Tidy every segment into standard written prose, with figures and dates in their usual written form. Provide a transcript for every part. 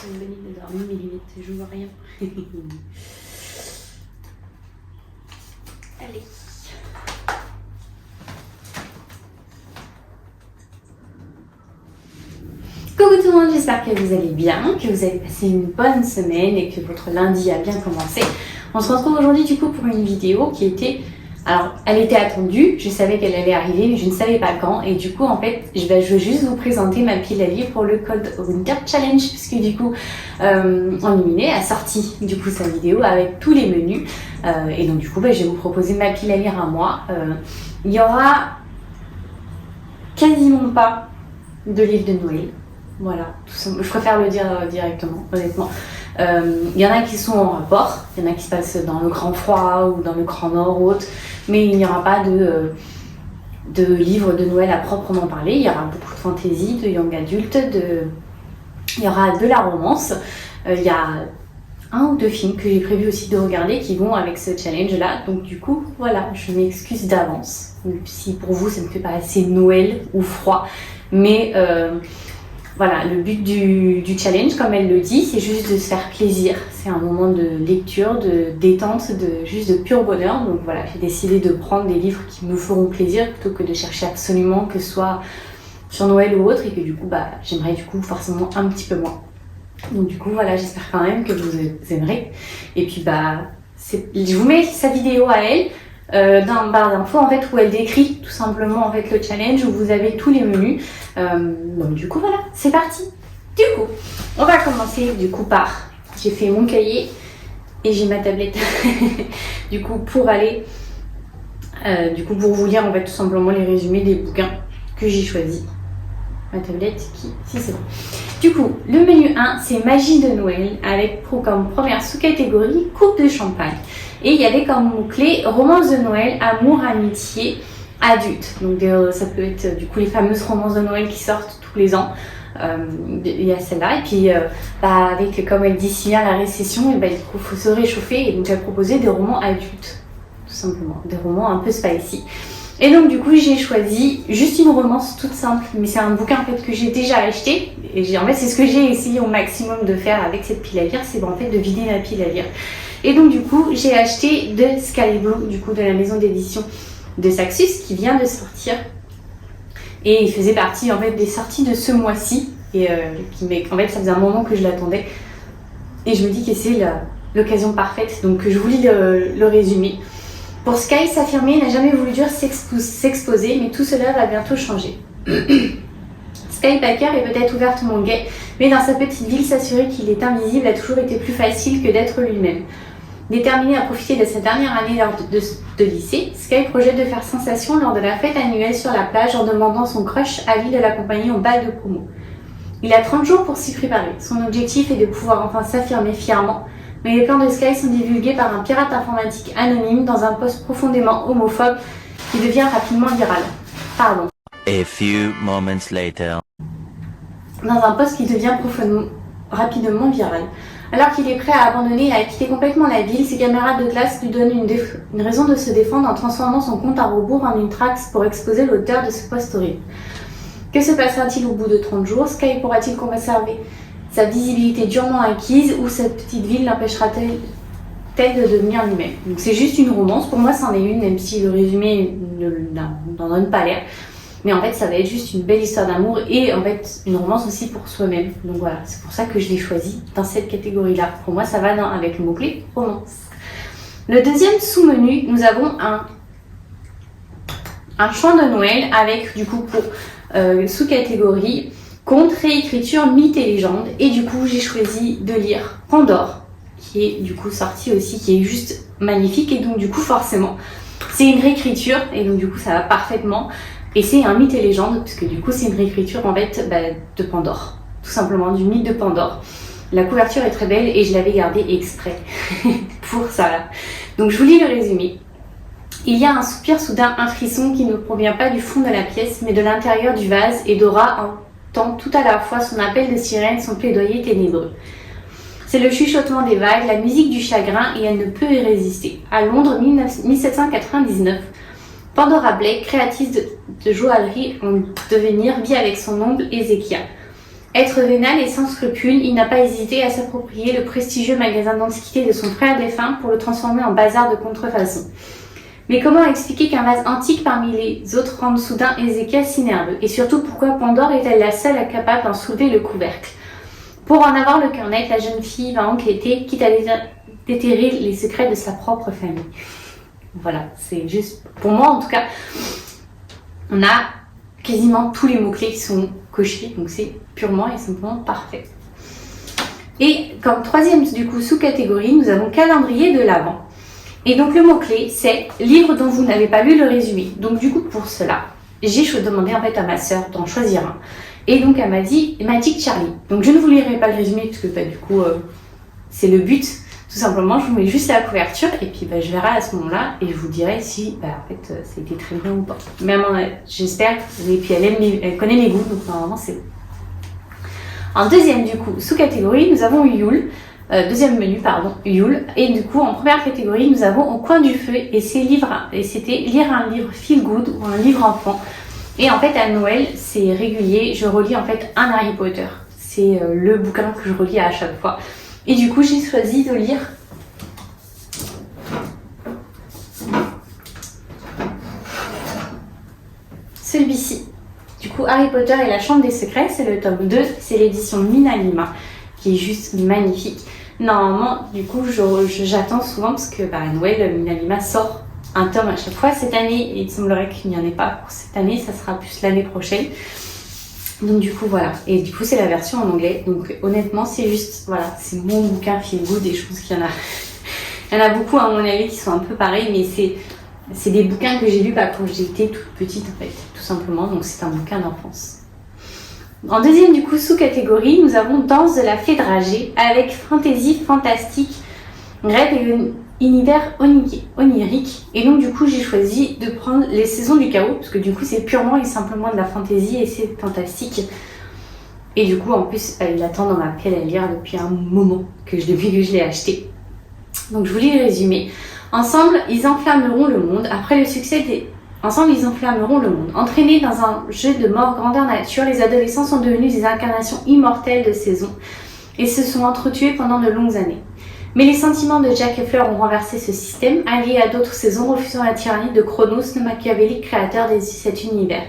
C'est une bonne idée d'avoir mis mes lunettes, je vois rien. Allez. Coucou tout le monde, j'espère que vous allez bien, que vous avez passé une bonne semaine et que votre lundi a bien commencé. On se retrouve aujourd'hui du coup pour une vidéo qui était... Alors, elle était attendue, je savais qu'elle allait arriver, mais je ne savais pas quand. Et du coup, en fait, je veux juste vous présenter ma pile à lire pour le code Winter Challenge, puisque du coup, Enluminé a sorti du coup sa vidéo avec tous les menus. Et donc du coup, je vais vous proposer ma pile à lire à moi. Il y aura quasiment pas de livres de Noël. Voilà, tout ça, je préfère le dire directement, honnêtement. Il y en a qui sont en rapport, il y en a qui se passent dans le grand froid ou dans le grand nord ou autre, mais il n'y aura pas de livres de Noël à proprement parler. Il y aura beaucoup de fantaisie, de young adulte, il y aura de la romance. Il y a un ou deux films que j'ai prévu aussi de regarder qui vont avec ce challenge-là. Donc du coup, voilà, je m'excuse d'avance. Si pour vous, ça ne fait pas assez Noël ou froid, mais... Voilà, le but du challenge, comme elle le dit, c'est juste de se faire plaisir. C'est un moment de lecture, de détente, juste de pur bonheur. Donc voilà, j'ai décidé de prendre des livres qui me feront plaisir plutôt que de chercher absolument que ce soit sur Noël ou autre et que du coup, j'aimerais du coup forcément un petit peu moins. Donc du coup, voilà, j'espère quand même que vous aimerez. Et puis je vous mets sa vidéo à elle. D'un barre d'infos en fait où elle décrit tout simplement en fait le challenge où vous avez tous les menus. Donc du coup voilà, c'est parti. Du coup, on va commencer du coup par j'ai fait mon cahier et j'ai ma tablette du coup pour aller pour vous lire en fait tout simplement les résumés des bouquins que j'ai choisis. Ma tablette si c'est bon. Du coup, le menu 1, c'est Magie de Noël, avec comme première sous-catégorie Coupe de champagne. Et il y avait comme mot-clé Romance de Noël, Amour, Amitié, Adulte. Donc ça peut être du coup les fameuses romances de Noël qui sortent tous les ans. Il y a celle-là. Et puis avec, comme elle dit si bien, la récession, et du coup il faut se réchauffer. Et donc elle proposait des romans adultes, tout simplement. Des romans un peu spicy. Et donc du coup j'ai choisi juste une romance toute simple, mais c'est un bouquin en fait que j'ai déjà acheté et en fait c'est ce que j'ai essayé au maximum de faire avec cette pile à lire, c'est en fait de vider ma pile à lire. Et donc du coup j'ai acheté de Sky Blue, du coup de la maison d'édition de Saxus qui vient de sortir et il faisait partie en fait des sorties de ce mois-ci et en fait ça faisait un moment que je l'attendais et je me dis que c'est l'occasion parfaite, donc je vous lis le résumé. Pour Sky, s'affirmer n'a jamais voulu dire s'exposer, mais tout cela va bientôt changer. Sky Packer est peut-être ouvertement gay, mais dans sa petite ville, s'assurer qu'il est invisible a toujours été plus facile que d'être lui-même. Déterminé à profiter de sa dernière année de lycée, Sky projette de faire sensation lors de la fête annuelle sur la plage en demandant son crush Ali de l'accompagner au bal de promo. Il a 30 jours pour s'y préparer. Son objectif est de pouvoir enfin s'affirmer fièrement, mais les plans de Sky sont divulgués par un pirate informatique anonyme dans un post profondément homophobe qui devient rapidement viral. Pardon. A few moments later. Dans un post qui devient rapidement viral. Alors qu'il est prêt à abandonner et à quitter complètement la ville, ses camarades de classe lui donnent une raison de se défendre en transformant son compte à rebours en une trax pour exposer l'auteur de ce post horrible. Que se passera-t-il au bout de 30 jours? Sky pourra-t-il conserver sa visibilité durement acquise ou cette petite ville l'empêchera-t-elle de devenir lui-même? Donc c'est juste une romance, pour moi c'en est une, même si le résumé n'en donne pas l'air. Mais en fait ça va être juste une belle histoire d'amour et en fait une romance aussi pour soi-même. Donc voilà, c'est pour ça que je l'ai choisi dans cette catégorie-là. Pour moi ça va avec le mot-clé romance. Le deuxième sous-menu, nous avons un chant de Noël avec du coup pour sous-catégorie conte, réécriture, mythes et légendes. Et du coup, j'ai choisi de lire Pandore, qui est du coup sorti aussi, qui est juste magnifique. Et donc du coup, forcément, c'est une réécriture. Et donc du coup, ça va parfaitement. Et c'est un mythe et légende, puisque du coup, c'est une réécriture en fait de Pandore. Tout simplement, du mythe de Pandore. La couverture est très belle et je l'avais gardée exprès pour ça. Donc je vous lis le résumé. Il y a un soupir soudain, un frisson qui ne provient pas du fond de la pièce, mais de l'intérieur du vase, et Dora entend tout à la fois son appel de sirène, son plaidoyer ténébreux. C'est le chuchotement des vagues, la musique du chagrin, et elle ne peut y résister. À Londres, 1799, Pandora Blake, créatrice de joaillerie en devenir, vit avec son oncle Ézéchia. Être vénal et sans scrupules, il n'a pas hésité à s'approprier le prestigieux magasin d'antiquités de son frère défunt pour le transformer en bazar de contrefaçon. Mais comment expliquer qu'un vase antique parmi les autres rende soudain Ézéchiel si nerveux? Et surtout, pourquoi Pandore est-elle la seule capable d'en soulever le couvercle? Pour en avoir le cœur net, la jeune fille va enquêter, quitte à déterrer les secrets de sa propre famille. Voilà, c'est juste, pour moi en tout cas, on a quasiment tous les mots-clés qui sont cochés, donc c'est purement et simplement parfait. Et comme troisième du coup sous-catégorie, nous avons calendrier de l'Avent. Et donc le mot-clé, c'est livre dont vous n'avez pas lu le résumé. Donc du coup, pour cela, j'ai demandé en fait à ma sœur d'en choisir un. Et donc elle m'a dit Charlie. Donc je ne vous lirai pas le résumé parce que du coup, c'est le but. Tout simplement, je vous mets juste la couverture et puis je verrai à ce moment-là et je vous dirai si en fait ça a été très bien ou pas. Mais j'espère. Et puis elle connaît mes goûts, donc normalement c'est bon. En deuxième du coup sous-catégorie, nous avons Yule. Deuxième menu, Yule. Et du coup, en première catégorie, nous avons Au coin du feu et c'était lire un livre feel good ou un livre enfant. Et en fait, à Noël, c'est régulier. Je relis en fait un Harry Potter. C'est le bouquin que je relis à chaque fois. Et du coup, j'ai choisi de lire celui-ci. Du coup, Harry Potter et la Chambre des Secrets, c'est le tome 2. C'est l'édition Mina Lima, qui est juste magnifique. Normalement, du coup, j'attends souvent parce que à Noël, Mina Lima sort un tome à chaque fois. Cette année, il semblerait qu'il n'y en ait pas pour cette année, ça sera plus l'année prochaine. Donc du coup, voilà. Et du coup, c'est la version en anglais. Donc honnêtement, c'est juste, voilà, c'est mon bouquin feel good et je pense qu'il y en a, il y en a beaucoup à mon avis qui sont un peu pareils, mais c'est des bouquins que j'ai lus quand j'étais toute petite en fait, tout simplement. Donc c'est un bouquin d'enfance. En deuxième du coup sous-catégorie, nous avons Danse de la Fée Dragée avec fantasy fantastique, rêve et univers onirique. Et donc du coup j'ai choisi de prendre Les Saisons du Chaos parce que du coup c'est purement et simplement de la fantasy et c'est fantastique. Et du coup en plus il attend dans ma pile à lire depuis un moment depuis que je l'ai acheté. Donc je vous lis le résumé. Ensemble ils enflammeront le monde après le succès des... Ensemble, ils enflammeront le monde. Entraînés dans un jeu de mort grandeur nature, les adolescents sont devenus des incarnations immortelles de saison et se sont entretués pendant de longues années. Mais les sentiments de Jack et Fleur ont renversé ce système, alliés à d'autres saisons refusant la tyrannie de Chronos, le machiavélique créateur de cet univers.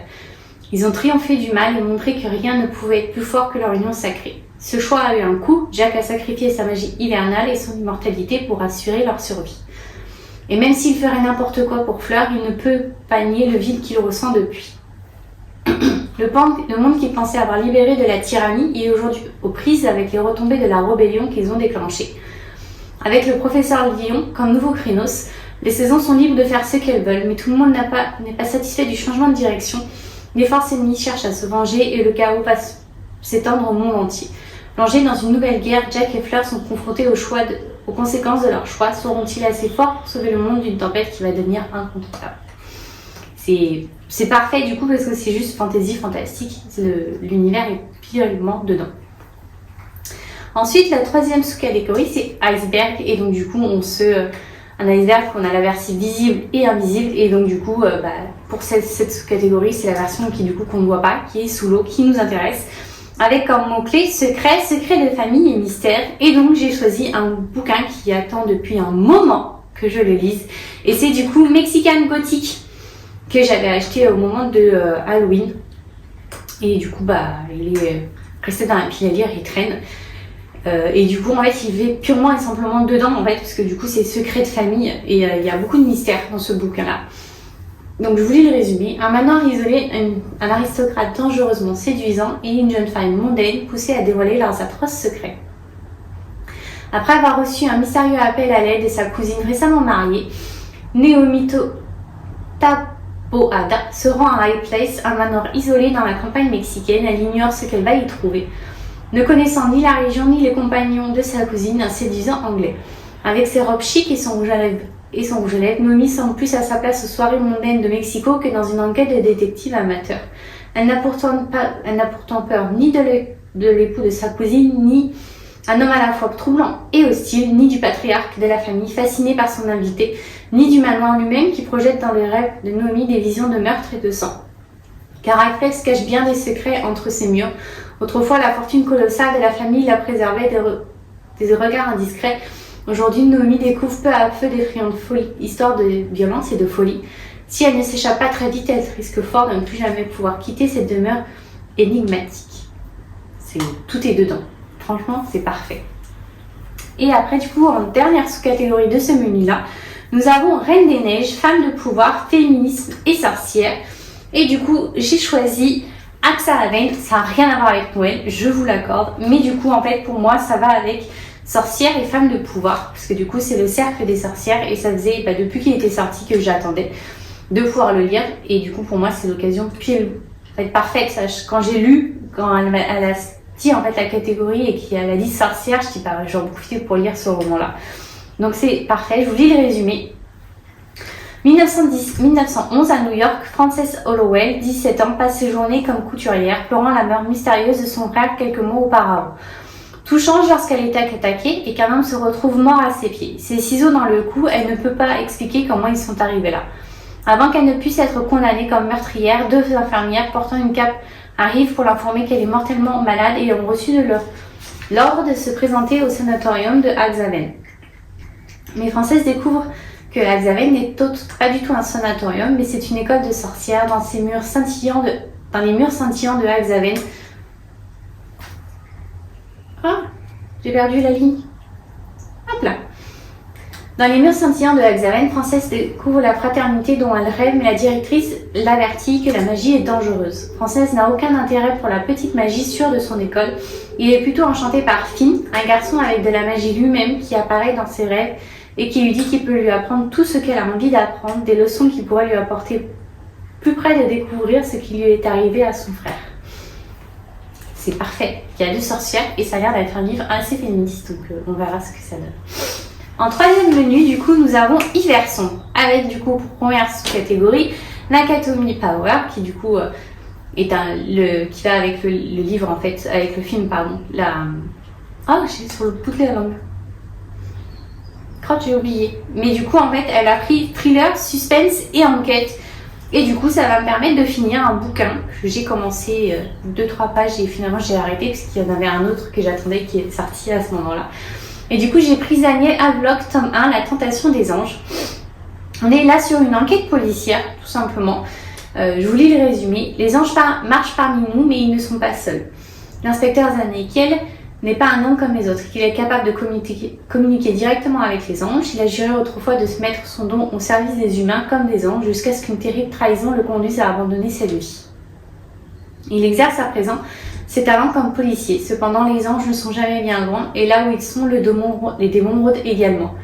Ils ont triomphé du mal et montré que rien ne pouvait être plus fort que leur union sacrée. Ce choix a eu un coût, Jack a sacrifié sa magie hivernale et son immortalité pour assurer leur survie. Et même s'il ferait n'importe quoi pour Fleur, il ne peut pas nier le vide qu'il ressent depuis. Le monde qu'il pensait avoir libéré de la tyrannie est aujourd'hui aux prises avec les retombées de la rébellion qu'ils ont déclenchée. Avec le professeur Lyon comme nouveau Krynos, les saisons sont libres de faire ce qu'elles veulent, mais tout le monde n'est pas satisfait du changement de direction. Les forces ennemies cherchent à se venger et le chaos va s'étendre au monde entier. Plongés dans une nouvelle guerre, Jack et Fleur sont confrontés aux conséquences de leur choix. Seront-ils assez forts pour sauver le monde d'une tempête qui va devenir incontrôlable? C'est parfait du coup parce que c'est juste fantastique. L'univers est purement dedans. Ensuite, la troisième sous-catégorie, c'est Iceberg. Et donc du coup, un iceberg, on a la version visible et invisible. Et donc du coup, pour cette sous-catégorie, c'est la version qu'on ne voit pas, qui est sous l'eau, qui nous intéresse. Avec comme mot-clé secret de famille et mystère. Et donc j'ai choisi un bouquin qui attend depuis un moment que je le lise. Et c'est du coup Mexican Gothic que j'avais acheté au moment de Halloween. Et du coup il est resté dans la pile à lire, il traîne. Et du coup en fait il vit purement et simplement dedans en fait parce que du coup c'est secret de famille et il y a beaucoup de mystères dans ce bouquin-là. Donc je vous lis le résumé. Un manoir isolé, un aristocrate dangereusement séduisant et une jeune femme mondaine poussée à dévoiler leurs atroces secrets. Après avoir reçu un mystérieux appel à l'aide de sa cousine récemment mariée, Naomi Taboada se rend à High Place, un manoir isolé dans la campagne mexicaine. Elle ignore ce qu'elle va y trouver, ne connaissant ni la région ni les compagnons de sa cousine, un séduisant anglais. Avec ses robes chic et son rouge à lèvres, Naomi semble plus à sa place aux soirées mondaines de Mexico que dans une enquête de détective amateur. Elle n'a pourtant peur ni de l'époux de sa cousine, ni un homme à la fois troublant et hostile, ni du patriarche de la famille fasciné par son invité, ni du manoir lui-même qui projette dans les rêves de Naomi des visions de meurtre et de sang. Car High Place cache bien des secrets entre ses murs, Autrefois, la fortune colossale de la famille la préservait des regards indiscrets. Aujourd'hui, Noémie découvre peu à peu des friands de folie, histoire de violence et de folie. Si elle ne s'échappe pas très vite, elle risque fort de ne plus jamais pouvoir quitter cette demeure énigmatique. Tout est dedans. Franchement, c'est parfait. Et après, du coup, en dernière sous-catégorie de ce menu-là, nous avons Reine des Neiges, femme de pouvoir, féminisme et sorcière. Et du coup, j'ai choisi Axaraven. Ça n'a rien à voir avec Noël, je vous l'accorde. Mais du coup, en fait, pour moi, ça va avec sorcière et femme de pouvoir. Parce que du coup, c'est le cercle des sorcières. Et ça faisait, depuis qu'il était sorti, que j'attendais de pouvoir le lire. Et du coup, pour moi, c'est l'occasion pile parfaite. Quand j'ai lu, quand elle a dit en fait la catégorie et qu'elle a dit sorcière, je dis j'en profite pour lire ce roman-là. Donc c'est parfait, je vous lis le résumé. 1911 à New York, Frances Hollowell, 17 ans, passe ses journées comme couturière, pleurant la mort mystérieuse de son frère quelques mois auparavant. Tout change lorsqu'elle est attaquée et qu'un homme se retrouve mort à ses pieds. Ses ciseaux dans le cou, elle ne peut pas expliquer comment ils sont arrivés là. Avant qu'elle ne puisse être condamnée comme meurtrière, 2 infirmières portant une cape arrivent pour l'informer qu'elle est mortellement malade et ont reçu l'ordre de se présenter au sanatorium de Axhaven. Mais Frances découvre que Axhaven n'est pas du tout un sanatorium, mais c'est une école de sorcières dans les murs scintillants de Axhaven. Ah, j'ai perdu la ligne. Hop là. Dans les murs scintillants de Axhaven, Frances découvre la fraternité dont elle rêve, mais la directrice l'avertit que la magie est dangereuse. Frances n'a aucun intérêt pour la petite magie sûre de son école. Il est plutôt enchanté par Finn, un garçon avec de la magie lui-même qui apparaît dans ses rêves et qui lui dit qu'il peut lui apprendre tout ce qu'elle a envie d'apprendre, des leçons qui pourraient lui apporter plus près de découvrir ce qui lui est arrivé à son frère. C'est parfait. Il y a 2 sorcières et ça a l'air d'être un livre assez féministe, donc on verra ce que ça donne. En 3e menu, du coup, nous avons Yverson, avec du coup, pour première sous-catégorie, l'Academy Power, qui du coup qui va avec le livre en fait, avec le film, pardon. J'ai sur le bout de la langue. Crotte, j'ai oublié. Mais du coup, en fait, elle a pris thriller, suspense et enquête. Et du coup, ça va me permettre de finir un bouquin que j'ai commencé 2-3 pages et finalement j'ai arrêté parce qu'il y en avait un autre que j'attendais qui est sorti à ce moment-là. Et du coup, j'ai pris Daniel Havelock, tome 1, La tentation des anges. On est là sur une enquête policière, tout simplement. Je vous lis le résumé. Les anges marchent parmi nous, mais ils ne sont pas seuls. L'inspecteur Zanekiel n'est pas un homme comme les autres. Il est capable de communiquer directement avec les anges. Il a juré autrefois de se mettre son don au service des humains comme des anges, jusqu'à ce qu'une terrible trahison le conduise à abandonner sa vie. Il exerce à présent ses talents comme policier. Cependant, les anges ne sont jamais bien loin, et là où ils sont, les démons rôdent également.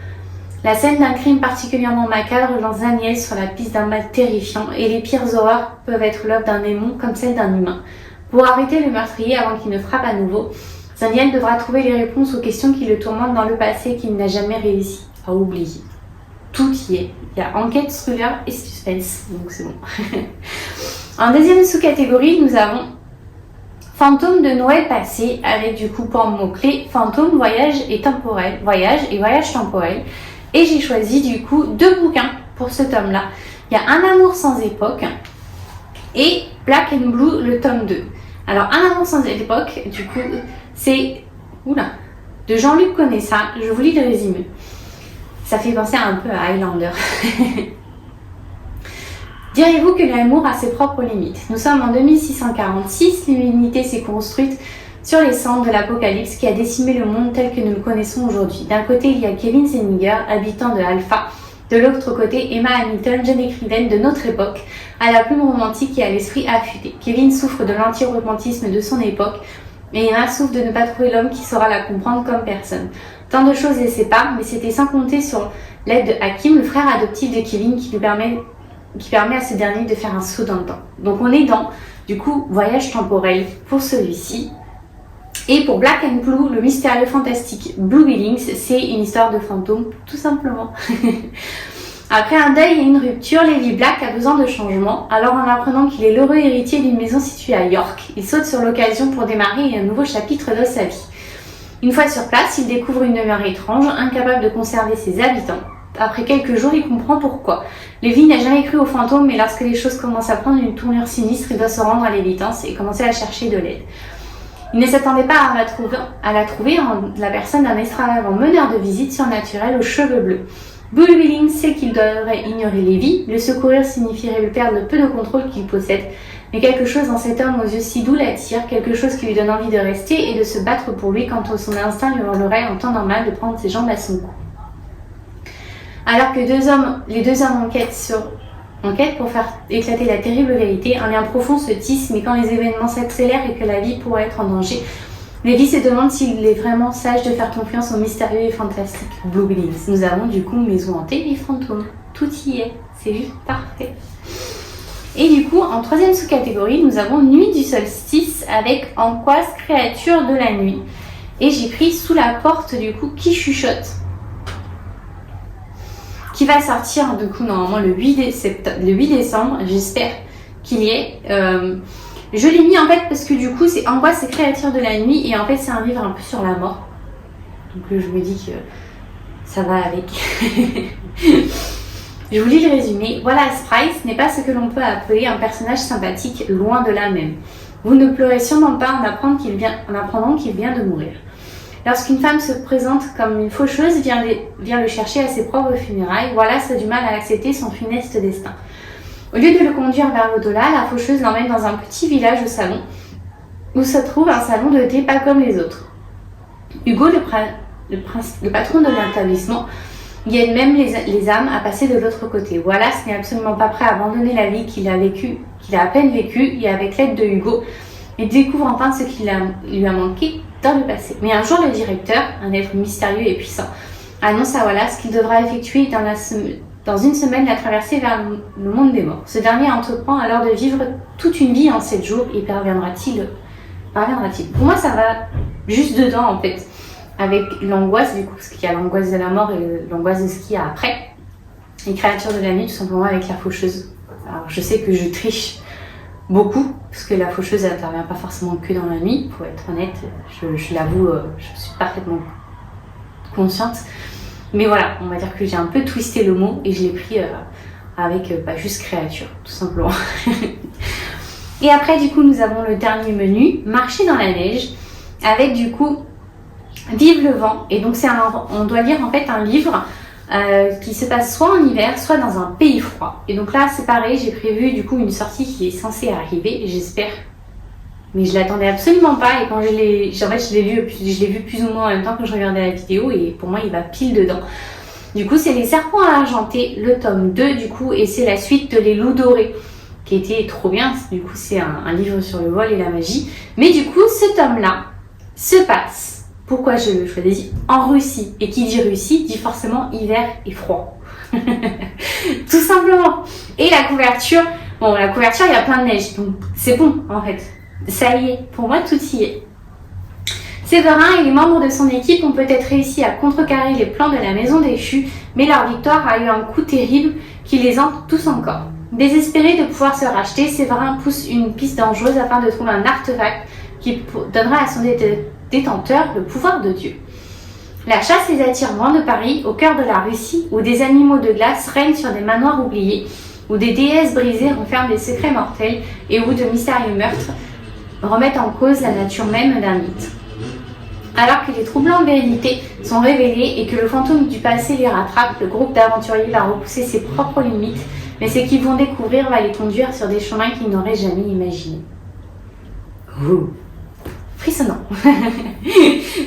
La scène d'un crime particulièrement macabre lance Daniel sur la piste d'un mal terrifiant, et les pires horreurs peuvent être l'œuvre d'un démon comme celle d'un humain. Pour arrêter le meurtrier avant qu'il ne frappe à nouveau, Daniel devra trouver les réponses aux questions qui le tourmentent dans le passé et qu'il n'a jamais réussi à oublier. Tout y est. Il y a enquête, thriller et suspense, donc c'est bon. En 2e sous-catégorie, nous avons Fantôme de Noël passé, avec du coup pour mot-clé fantôme, voyage et voyage temporel. Et j'ai choisi du coup 2 bouquins pour ce tome-là. Il y a Un amour sans époque et Black and Blue, le tome 2. Alors, Un amour sans époque, du coup, c'est de Jean-Luc Conessa. Je vous lis le résumé. Ça fait penser un peu à Highlander. Direz-vous que l'amour a ses propres limites? Nous sommes en 2646, l'humanité s'est construite sur les cendres de l'apocalypse qui a décimé le monde tel que nous le connaissons aujourd'hui. D'un côté, il y a Kevin Zeniger, habitant de Alpha. De l'autre côté, Emma Hamilton, jeune écrivaine de notre époque, à la plume romantique et à l'esprit affûté. Kevin souffre de l'anti-romantisme de son époque et Emma souffre de ne pas trouver l'homme qui saura la comprendre comme personne. Tant de choses les séparent, mais c'était sans compter sur l'aide de Hakim, le frère adoptif de Kevin, qui permet à ce dernier de faire un saut dans le temps. Donc on est dans, du coup, voyage temporel pour celui-ci. Et pour Black and Blue, le mystérieux fantastique Blue Billings, c'est une histoire de fantôme, tout simplement. Après un deuil et une rupture, Lady Black a besoin de changement. Alors en apprenant qu'il est l'heureux héritier d'une maison située à York, il saute sur l'occasion pour démarrer un nouveau chapitre de sa vie. Une fois sur place, il découvre une demeure étrange, incapable de conserver ses habitants. Après quelques jours, il comprend pourquoi. Levi n'a jamais cru aux fantômes, mais lorsque les choses commencent à prendre une tournure sinistre, il doit se rendre à l'évidence et commencer à chercher de l'aide. Il ne s'attendait pas à la trouver en la personne d'un extravagant meneur de visite surnaturel aux cheveux bleus. Bullywilling sait qu'il devrait ignorer Lévi. Le secourir signifierait lui perdre le peu de contrôle qu'il possède. Mais quelque chose dans cet homme aux yeux si doux l'attire, quelque chose qui lui donne envie de rester et de se battre pour lui quand son instinct lui hurlerait en temps normal de prendre ses jambes à son cou. Alors que les deux hommes enquêtent pour faire éclater la terrible vérité, un lien profond se tisse, mais quand les événements s'accélèrent et que la vie pourrait être en danger, Lévi se demande s'il est vraiment sage de faire confiance au mystérieux et fantastique Blue Billings. Nous avons du coup Maison hantée et fantômes. Tout y est, c'est juste parfait. Et du coup, en troisième sous-catégorie, nous avons Nuit du solstice avec Angoisse créature de la nuit. Et j'ai pris Sous la porte du coup Qui chuchote, qui va sortir du coup normalement le 8 décembre, j'espère qu'il y est. Je l'ai mis en fait parce que du coup c'est Angoisse et créature de la nuit et en fait c'est un livre un peu sur la mort. Donc je me dis que ça va avec. Je vous lis le résumé. Voilà, Sprice n'est pas ce que l'on peut appeler un personnage sympathique, loin de là même. Vous ne pleurez sûrement pas en apprenant qu'il vient de mourir. Lorsqu'une femme se présente comme une faucheuse, vient le chercher à ses propres funérailles, Wallace a du mal à accepter son funeste destin. Au lieu de le conduire vers l'au-delà, la faucheuse l'emmène dans un petit village au salon, où se trouve un salon de thé pas comme les autres. Hugo, le patron de l'établissement, guide même les âmes à passer de l'autre côté. Wallace n'est absolument pas prêt à abandonner la vie qu'il a à peine vécue, et avec l'aide de Hugo, il découvre enfin ce qui lui a manqué dans le passé. Mais un jour, le directeur, un être mystérieux et puissant, annonce à Wallace qu'il devra effectuer dans une semaine la traversée vers le monde des morts. Ce dernier entreprend alors de vivre toute une vie en 7 jours et parviendra-t-il? Pour moi, ça va juste dedans en fait, avec l'angoisse du coup, parce qu'il y a l'angoisse de la mort et l'angoisse de ce qu'il y a après. Les créatures de la nuit, tout simplement avec la faucheuse. Alors, je sais que je triche beaucoup, parce que la faucheuse n'intervient pas forcément que dans la nuit, pour être honnête, je l'avoue, je suis parfaitement consciente. Mais voilà, on va dire que j'ai un peu twisté le mot et je l'ai pris avec juste créature, tout simplement. Et après, du coup, nous avons le dernier menu, Marcher dans la neige, avec du coup Vive le vent. Et donc, on doit lire en fait un livre qui se passe soit en hiver, soit dans un pays froid. Et donc là, c'est pareil, j'ai prévu du coup une sortie qui est censée arriver, j'espère. Mais je l'attendais absolument pas et quand je l'ai vu plus ou moins en même temps que je regardais la vidéo et pour moi, il va pile dedans. Du coup, c'est Les Serpents argentés, le tome 2 du coup, et c'est la suite de Les Loups dorés, qui était trop bien. Du coup, c'est un livre sur le vol et la magie. Mais du coup, ce tome-là se passe, pourquoi je le choisis, en Russie. Et qui dit Russie dit forcément hiver et froid. Tout simplement. Et la couverture, il y a plein de neige, donc c'est bon en fait. Ça y est, pour moi tout y est. Séverin et les membres de son équipe ont peut-être réussi à contrecarrer les plans de la maison déchue, mais leur victoire a eu un coup terrible qui les hante tous encore. Désespéré de pouvoir se racheter, Séverin pousse une piste dangereuse afin de trouver un artefact qui donnera à son détenteur le pouvoir de Dieu. La chasse les attire loin de Paris, au cœur de la Russie, où des animaux de glace règnent sur des manoirs oubliés, où des déesses brisées renferment des secrets mortels et où de mystérieux meurtres remettent en cause la nature même d'un mythe. Alors que les troublantes vérités sont révélées et que le fantôme du passé les rattrape, le groupe d'aventuriers va repousser ses propres limites, mais ce qu'ils vont découvrir va les conduire sur des chemins qu'ils n'auraient jamais imaginés. Frissonnant.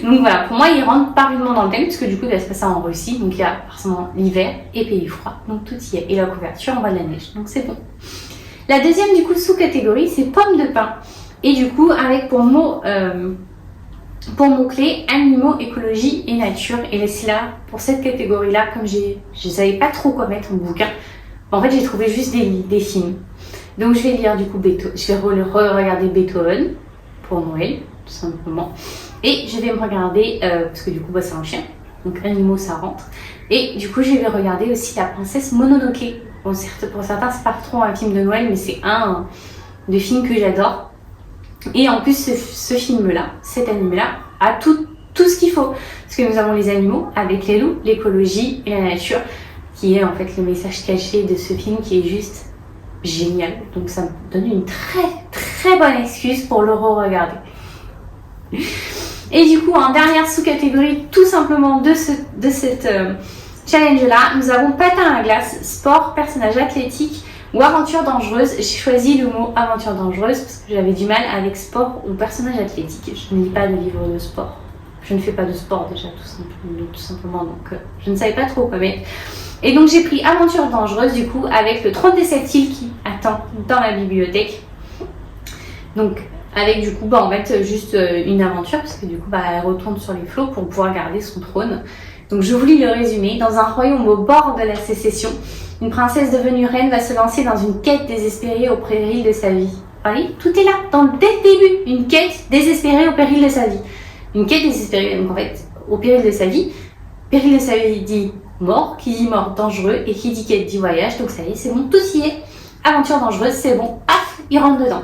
Donc voilà, pour moi, il rentre parfaitement dans le thème, puisque du coup, il va se passer en Russie, donc il y a forcément l'hiver et pays froid, donc tout y est. Et la couverture, on voit de la neige, donc c'est bon. La deuxième, du coup, sous-catégorie, c'est pommes de pin. Et du coup, avec pour mots-clés, animaux, écologie et nature. Et c'est là, pour cette catégorie-là, comme je ne savais pas trop quoi mettre en bouquin, en fait, j'ai trouvé juste des films. Donc je vais lire du coup je vais re-regarder Beethoven pour Noël, tout simplement. Et je vais me regarder, parce que du coup, c'est un chien, donc animaux, ça rentre. Et du coup, je vais regarder aussi La Princesse Mononoke. Bon, pour certains, c'est pas trop un film de Noël, mais c'est un des films que j'adore. Et en plus, ce film-là, cet animé-là, a tout ce qu'il faut. Parce que nous avons les animaux avec les loups, l'écologie et la nature, qui est en fait le message caché de ce film qui est juste génial. Donc ça me donne une très très bonne excuse pour le re-regarder. Et du coup, en dernière sous-catégorie, tout simplement de cette challenge-là, nous avons patin à glace, sport, personnage athlétique ou aventure dangereuse. J'ai choisi le mot aventure dangereuse parce que j'avais du mal avec sport ou personnage athlétique. Je ne lis pas de livres de sport. Je ne fais pas de sport déjà, tout simplement, donc je ne savais pas trop quoi mettre. Et donc j'ai pris aventure dangereuse du coup avec le trône des 7 îles qui attend dans la bibliothèque. Donc avec du coup en fait juste une aventure parce que du coup elle retourne sur les flots pour pouvoir garder son trône. Donc je vous lis le résumé. Dans un royaume au bord de la sécession, une princesse devenue reine va se lancer dans une quête désespérée au péril de sa vie. Oui, tout est là, dès le début, une quête désespérée au péril de sa vie. Une quête désespérée, donc en fait, au péril de sa vie. Péril de sa vie dit mort, qui dit mort dangereux, et qui dit quête dit voyage, donc ça y est, c'est bon, tout y est. Aventure dangereuse, c'est bon, paf, il rentre dedans.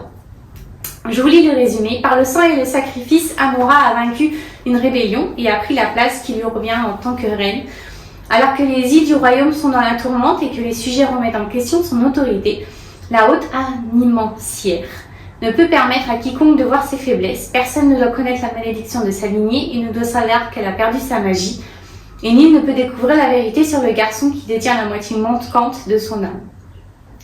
Je vous lis le résumé. Par le sang et le sacrifice, Amora a vaincu une rébellion et a pris la place qui lui revient en tant que reine. Alors que les îles du royaume sont dans la tourmente et que les sujets remettent en question son autorité, la haute animancière ne peut permettre à quiconque de voir ses faiblesses. Personne ne doit connaître la malédiction de sa lignée et ne doit savoir qu'elle a perdu sa magie. Et nul ne peut découvrir la vérité sur le garçon qui détient la moitié manquante de son âme.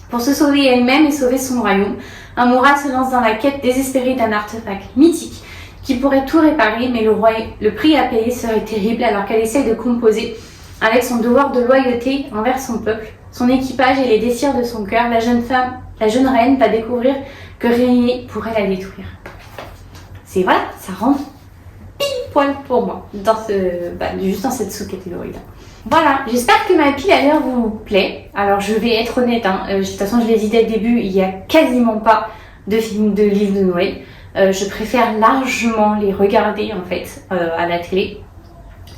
Pour se sauver elle-même et sauver son royaume, Amora se lance dans la quête désespérée d'un artefact mythique qui pourrait tout réparer, mais le prix à payer serait terrible alors qu'elle essaie de composer avec son devoir de loyauté envers son peuple, son équipage et les désirs de son cœur. La jeune reine va découvrir que rien pourrait la détruire. C'est voilà, ça rentre pile poil pour moi juste dans cette sous-catégorie-là. Voilà, j'espère que ma pile à l'heure vous plaît. Alors je vais être honnête, de toute façon je l'ai dit dès le début, il n'y a quasiment pas de films de livres de Noël. Je préfère largement les regarder en fait à la télé,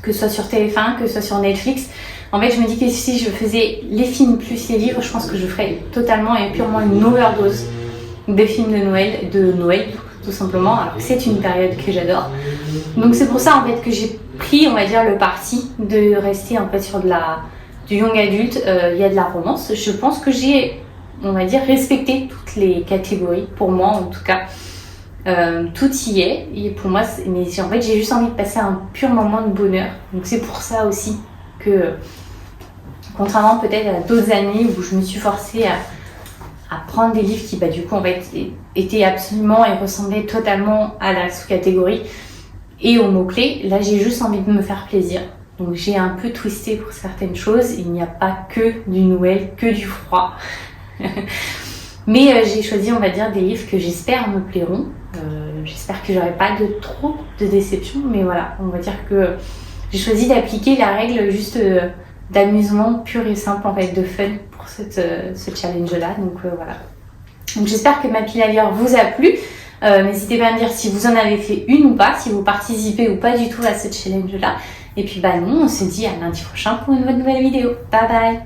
que ce soit sur TF1, que ce soit sur Netflix. En fait je me dis que si je faisais les films plus les livres, je pense que je ferais totalement et purement une overdose de films de Noël tout simplement, alors que c'est une période que j'adore. Donc c'est pour ça en fait que j'ai pris, on va dire, le parti de rester en fait sur du young adulte. Il y a de la romance. Je pense que j'ai, on va dire, respecté toutes les catégories, pour moi en tout cas. Tout y est, et pour moi, mais en fait j'ai juste envie de passer un pur moment de bonheur. Donc c'est pour ça aussi que, contrairement peut-être à d'autres années où je me suis forcée à prendre des livres qui du coup en fait étaient absolument et ressemblaient totalement à la sous-catégorie et aux mots-clés, là j'ai juste envie de me faire plaisir. Donc j'ai un peu twisté pour certaines choses, il n'y a pas que du Noël, que du froid. Mais j'ai choisi, on va dire, des livres que j'espère me plairont. J'espère que j'aurai pas trop de déception, mais voilà, on va dire que j'ai choisi d'appliquer la règle juste d'amusement pur et simple, en fait, de fun pour ce challenge-là. Donc voilà. Donc j'espère que ma pile à lire vous a plu. N'hésitez pas à me dire si vous en avez fait une ou pas, si vous participez ou pas du tout à ce challenge-là. Et puis nous, on se dit à lundi prochain pour une nouvelle vidéo. Bye bye!